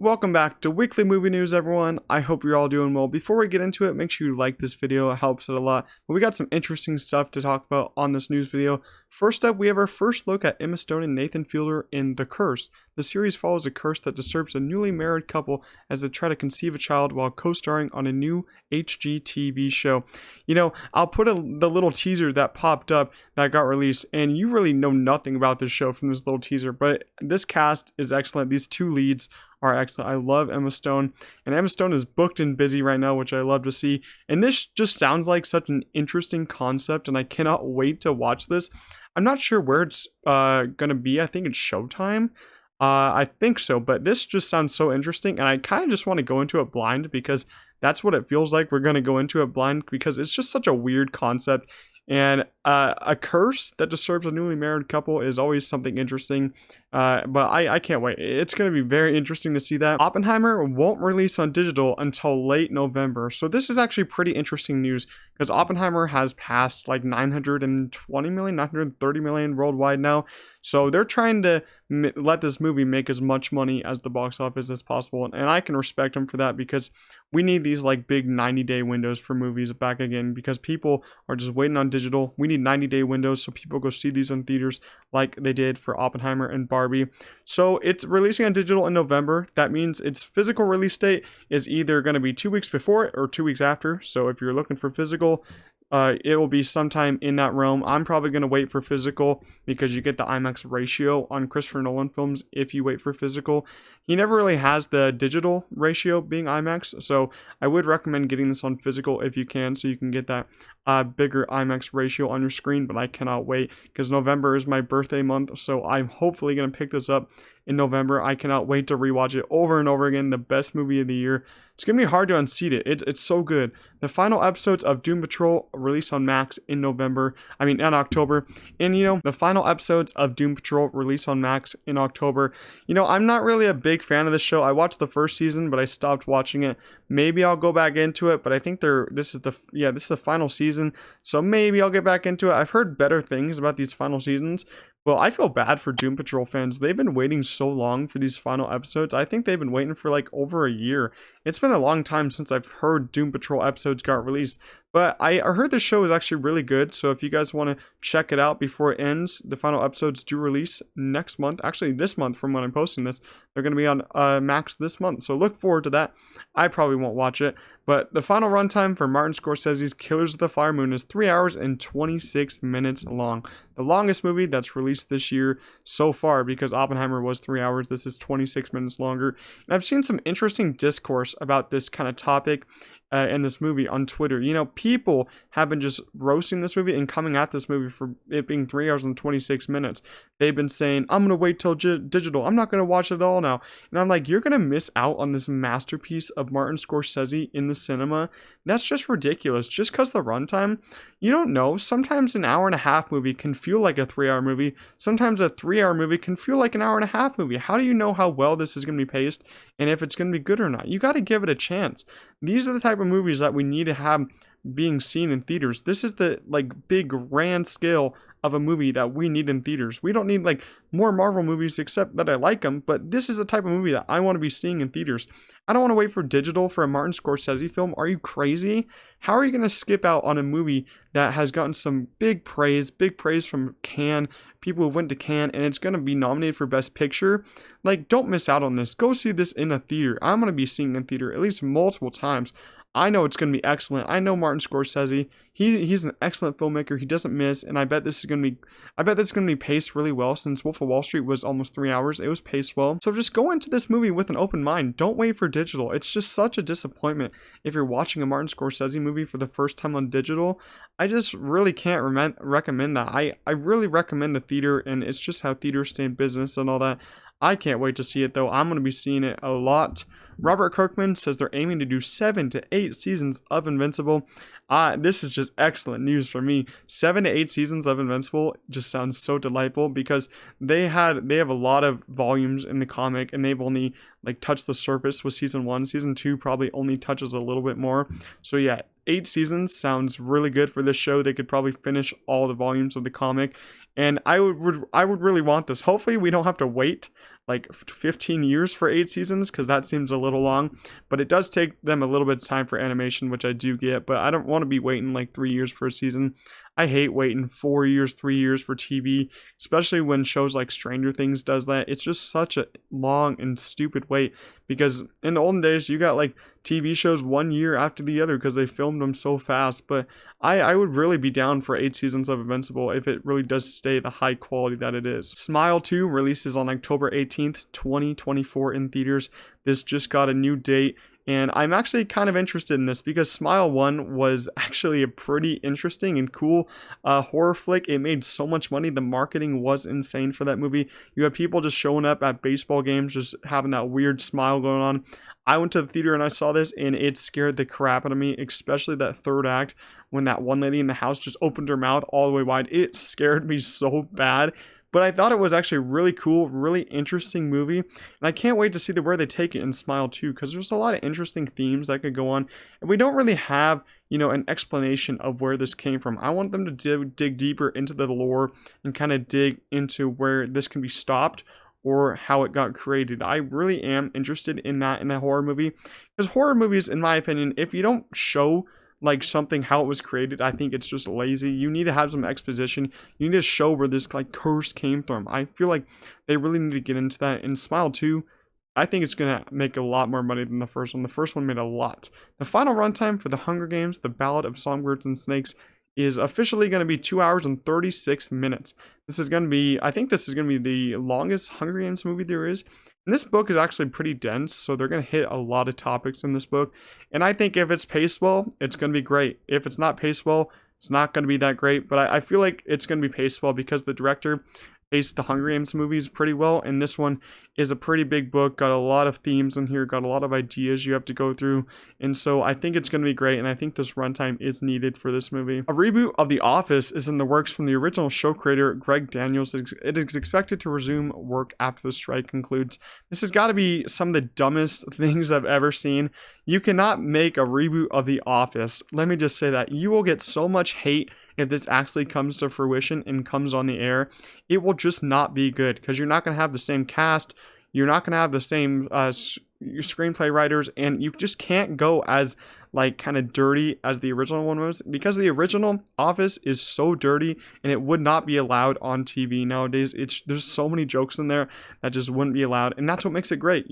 Welcome back to Weekly Movie News, everyone. I hope you're all doing well. Before we get into it, make sure you like this video. It helps it a lot. But we got some interesting stuff to talk about on this news video. First up, we have our first look at Emma Stone and Nathan Fielder in The Curse. The series follows a curse that disturbs a newly married couple as they try to conceive a child while co-starring on a new HGTV show. You know, I'll put the little teaser that popped up that got released, and you really know nothing about this show from this little teaser, but this cast is excellent. These two leads are excellent. I love Emma Stone, and Emma Stone is booked and busy right now, which I love to see. And this just sounds like such an interesting concept, and I cannot wait to watch this. I'm not sure where it's gonna be. I think it's Showtime. I think so, but this just sounds so interesting, and I kind of just want to go into it blind because that's what it feels like. We're gonna go into it blind because it's just such a weird concept. And a curse that disturbs a newly married couple is always something interesting. But I can't wait. It's going to be very interesting to see that. Oppenheimer won't release on digital until late November. So this is actually pretty interesting news because Oppenheimer has passed like 920 million, 930 million worldwide now. So they're trying to let this movie make as much money as the box office as possible. And I can respect them for that because we need these like big 90-day windows for movies back again because people are just waiting on digital. We need 90-day windows so people go see these in theaters like they did for Oppenheimer and Barbie. So it's releasing on digital in November. That means its physical release date is either going to be 2 weeks before it or 2 weeks after. So if you're looking for physical, it will be sometime in that realm. I'm probably going to wait for physical because you get the IMAX ratio on Christopher Nolan films if you wait for physical. He never really has the digital ratio being IMAX, so I would recommend getting this on physical if you can, so you can get that bigger IMAX ratio on your screen. But I cannot wait because November is my birthday month, so I'm hopefully going to pick this up in November. I cannot wait to rewatch it over and over again. The best movie of the year. It's going to be hard to unseat it. It's so good. The final episodes of Doom Patrol release on Max in October. And, you know, the final episodes of Doom Patrol release on Max in October. You know, I'm not really a big fan of this show. I watched the first season, but I stopped watching it. Maybe I'll go back into it, but I think this is the final season. So maybe I'll get back into it. I've heard better things about these final seasons. Well, I feel bad for Doom Patrol fans. They've been waiting so long for these final episodes. I think they've been waiting for like over a year. It's been a long time since I've heard Doom Patrol episodes got released. But I heard this show is actually really good. So if you guys want to check it out before it ends, the final episodes do release next month. Actually, this month from when I'm posting this. They're going to be on Max this month. So look forward to that. I probably won't watch it. But the final runtime for Martin Scorsese's Killers of the Flower Moon is 3 hours and 26 minutes long. The longest movie that's released this year so far, because Oppenheimer was 3 hours. This is 26 minutes longer. And I've seen some interesting discourse about this kind of topic in this movie on Twitter. You know, people have been just roasting this movie and coming at this movie for it being 3 hours and 26 minutes. They've been saying, I'm going to wait till digital. I'm not going to watch it all now. And I'm like, you're going to miss out on this masterpiece of Martin Scorsese in the cinema. That's just ridiculous. Just because the runtime, you don't know. Sometimes an hour and a half movie can feel like a 3-hour movie. Sometimes a 3-hour movie can feel like an hour and a half movie. How do you know how well this is going to be paced and if it's going to be good or not? You got to give it a chance. These are the type of movies that we need to have being seen in theaters. This is the like big grand scale of a movie that we need in theaters. We don't need like more Marvel movies, except that I like them, but this is the type of movie that I want to be seeing in theaters. I don't want to wait for digital for a Martin Scorsese film. Are you crazy? How are you going to skip out on a movie that has gotten some big praise from Cannes, people who went to Cannes, and it's going to be nominated for Best Picture? Like, don't miss out on this. Go see this in a theater. I'm going to be seeing it in theater at least multiple times. I know it's going to be excellent. I know Martin Scorsese. He's an excellent filmmaker. He doesn't miss, and I bet this is going to be paced really well. Since Wolf of Wall Street was almost 3 hours, it was paced well. So just go into this movie with an open mind. Don't wait for digital. It's just such a disappointment if you're watching a Martin Scorsese movie for the first time on digital. I just really can't recommend that. I really recommend the theater, and it's just how theaters stay in business and all that. I can't wait to see it though. I'm going to be seeing it a lot. Robert Kirkman says they're aiming to do 7 to 8 seasons of Invincible. This is just excellent news for me. 7 to 8 seasons of Invincible just sounds so delightful because they have a lot of volumes in the comic and they've only like touched the surface with season 1. Season 2 probably only touches a little bit more. So yeah, 8 seasons sounds really good for this show. They could probably finish all the volumes of the comic. And I would really want this. Hopefully we don't have to wait like 15 years for 8 seasons, because that seems a little long, but it does take them a little bit of time for animation, which I do get, but I don't want to be waiting like 3 years for a season. I hate waiting 4 years, 3 years for TV, especially when shows like Stranger Things does that. It's just such a long and stupid wait, because in the olden days, you got like TV shows 1 year after the other because they filmed them so fast. But I would really be down for 8 seasons of Invincible if it really does stay the high quality that it is. Smile 2 releases on October 18th, 2024 in theaters. This just got a new date. And I'm actually kind of interested in this because Smile 1 was actually a pretty interesting and cool horror flick. It made so much money. The marketing was insane for that movie. You have people just showing up at baseball games, just having that weird smile going on. I went to the theater and I saw this, and it scared the crap out of me, especially that third act when that one lady in the house just opened her mouth all the way wide. It scared me so bad. But I thought it was actually really cool, really interesting movie. And I can't wait to see where they take it in Smile 2, because there's a lot of interesting themes that could go on. And we don't really have, an explanation of where this came from. I want them to dig deeper into the lore and kind of dig into where this can be stopped or how it got created. I really am interested in that in a horror movie. Because horror movies, in my opinion, if you don't show like something how it was created, I think it's just lazy. You need to have some exposition. You need to show where this like curse came from. I feel like they really need to get into that. In Smile 2, I think it's gonna make a lot more money than the first one. The first one made a lot. The final runtime for The Hunger Games: The Ballad of Songbirds and Snakes is officially going to be 2 hours and 36 minutes. This is going to be, I think this is going to be the longest Hunger Games movie there is. And this book is actually pretty dense, so they're going to hit a lot of topics in this book. And I think if it's paced well, it's going to be great. If it's not paced well, it's not going to be that great. But I feel like it's going to be paced well because the director paced the Hunger Games movies pretty well. And this one is a pretty big book, got a lot of themes in here, got a lot of ideas you have to go through. And so I think it's going to be great. And I think this runtime is needed for this movie. A reboot of The Office is in the works from the original show creator, Greg Daniels. It is expected to resume work after the strike concludes. This has got to be some of the dumbest things I've ever seen. You cannot make a reboot of The Office. Let me just say that. You will get so much hate if this actually comes to fruition and comes on the air. It will just not be good because you're not going to have the same cast. You're not going to have the same screenplay writers, and you just can't go as like kind of dirty as the original one was, because the original Office is so dirty and it would not be allowed on TV nowadays. There's so many jokes in there that just wouldn't be allowed, and that's what makes it great.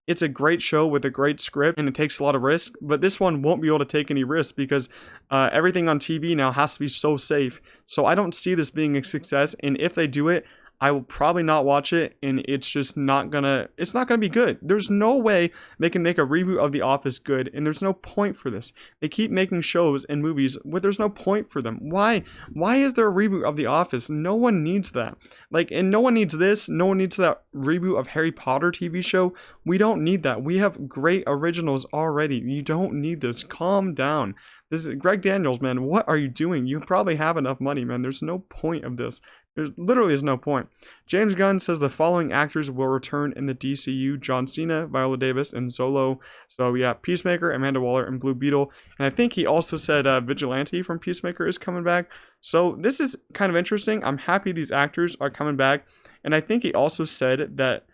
It's a great show with a great script, and it takes a lot of risk, but this one won't be able to take any risks because everything on TV now has to be so safe. So I don't see this being a success, and if they do it, I will probably not watch it, and it's not gonna be good. There's no way they can make a reboot of The Office good, and there's no point for this. They keep making shows and movies where there's no point for them. Why is there a reboot of The Office? No one needs that. And no one needs this. No one needs that reboot of Harry Potter TV show. We don't need that. We have great originals already. You don't need this. Calm down. This is Greg Daniels, man. What are you doing? You probably have enough money, man. There's no point of this. There literally is no point. James Gunn says the following actors will return in the DCU: John Cena, Viola Davis, and Solo. So yeah, Peacemaker, Amanda Waller, and Blue Beetle. And I think he also said Vigilante from Peacemaker is coming back. So this is kind of interesting. I'm happy these actors are coming back. And I think he also said that,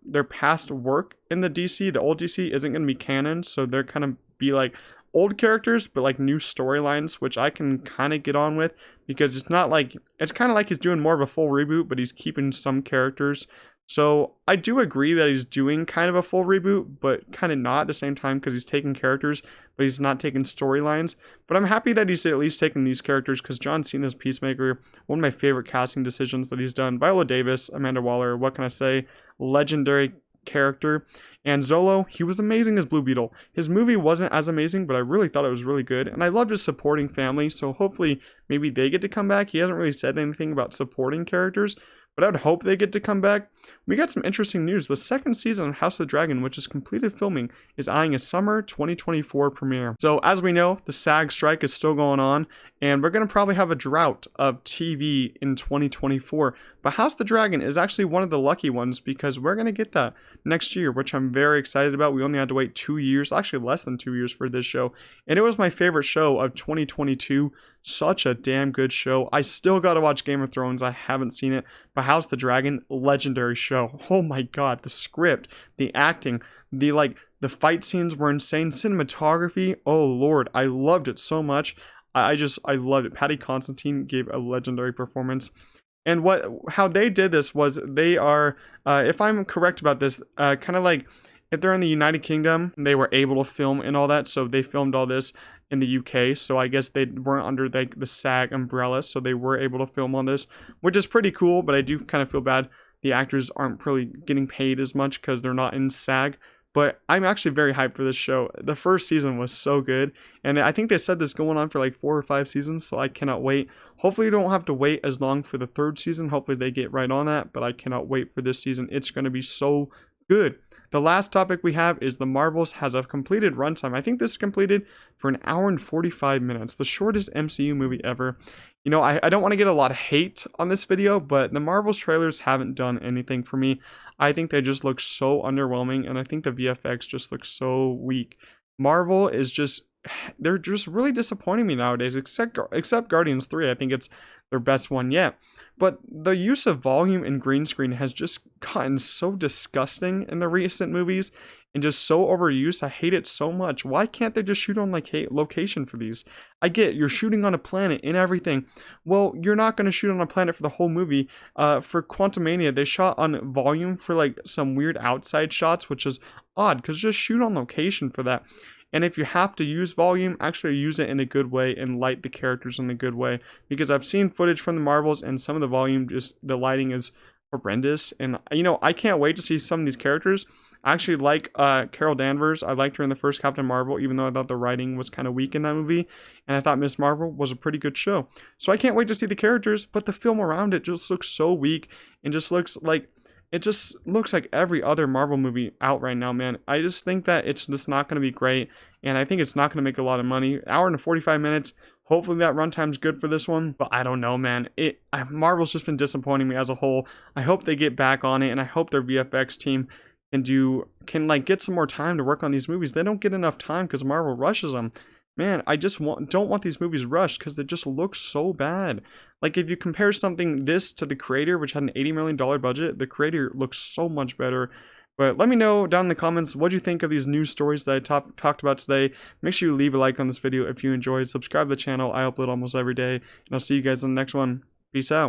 their past work in the DC, the old DC, isn't going to be canon. So they're kind of be like old characters, but like new storylines, which I can kind of get on with, because it's kind of like he's doing more of a full reboot, but he's keeping some characters. So I do agree that he's doing kind of a full reboot, but kind of not at the same time, because he's taking characters, but he's not taking storylines. But I'm happy that he's at least taking these characters, because John Cena's Peacemaker, one of my favorite casting decisions that he's done. Viola Davis, Amanda Waller, what can I say? Legendary character. And Zolo, he was amazing as Blue Beetle. His movie wasn't as amazing, but I really thought it was really good. And I loved his supporting family, so hopefully maybe they get to come back. He hasn't really said anything about supporting characters, but I would hope they get to come back. We got some interesting news. The second season of House of the Dragon, which is completed filming, is eyeing a summer 2024 premiere. So as we know, the SAG strike is still going on, and we're going to probably have a drought of TV in 2024. But House of the Dragon is actually one of the lucky ones, because we're going to get that next year, which I'm very excited about. We only had to wait 2 years, actually less than 2 years for this show. And it was my favorite show of 2022. such a damn good show. I still gotta watch Game of Thrones. I haven't seen it, but House of the Dragon, legendary show. Oh my god, the script, the acting, the fight scenes were insane. Cinematography, oh lord, I loved it so much. I loved it. Patty Constantine gave a legendary performance. And how they did this was they are, if I'm correct about this, kind of like if they're in the United Kingdom, they were able to film and all that. So they filmed all this in the UK. So I guess they weren't under like the SAG umbrella. So they were able to film on this, which is pretty cool. But I do kind of feel bad the actors aren't really getting paid as much because they're not in SAG. But I'm actually very hyped for this show. The first season was so good. And I think they said this going on for like 4 or 5 seasons. So I cannot wait. Hopefully you don't have to wait as long for the 3rd season. Hopefully they get right on that. But I cannot wait for this season. It's going to be so good. The last topic we have is The Marvels has a completed runtime. I think this is completed for 1 hour and 45 minutes. The shortest MCU movie ever. You know, I don't want to get a lot of hate on this video, but the Marvels trailers haven't done anything for me. I think they just look so underwhelming, and I think the VFX just looks so weak. Marvel is just, they're just really disappointing me nowadays, except Guardians 3. I think it's their best one yet. But the use of volume and green screen has just gotten so disgusting in the recent movies and just so overused. I hate it so much. Why can't they just shoot on like location for these? I get you're shooting on a planet and everything. Well, you're not going to shoot on a planet for the whole movie. For Quantumania, they shot on volume for like some weird outside shots, which is odd because just shoot on location for that. And if you have to use volume, actually use it in a good way and light the characters in a good way. Because I've seen footage from the Marvels and some of the volume, just the lighting is horrendous. And, you know, I can't wait to see some of these characters. I actually like Carol Danvers. I liked her in the first Captain Marvel, even though I thought the writing was kind of weak in that movie. And I thought Miss Marvel was a pretty good show. So I can't wait to see the characters, but the film around it just looks so weak and just looks like... It just looks like every other Marvel movie out right now, man. I just think that it's just not going to be great, and I think it's not going to make a lot of money. Hour and 45 minutes. Hopefully that runtime's good for this one, but I don't know, man. Marvel's just been disappointing me as a whole. I hope they get back on it, and I hope their VFX team can get some more time to work on these movies. They don't get enough time because Marvel rushes them. Man, I just don't want these movies rushed because they just look so bad. Like, if you compare this to The Creator, which had an $80 million budget, The Creator looks so much better. But let me know down in the comments what you think of these news stories that I talked about today. Make sure you leave a like on this video if you enjoyed. Subscribe to the channel. I upload almost every day. And I'll see you guys in the next one. Peace out.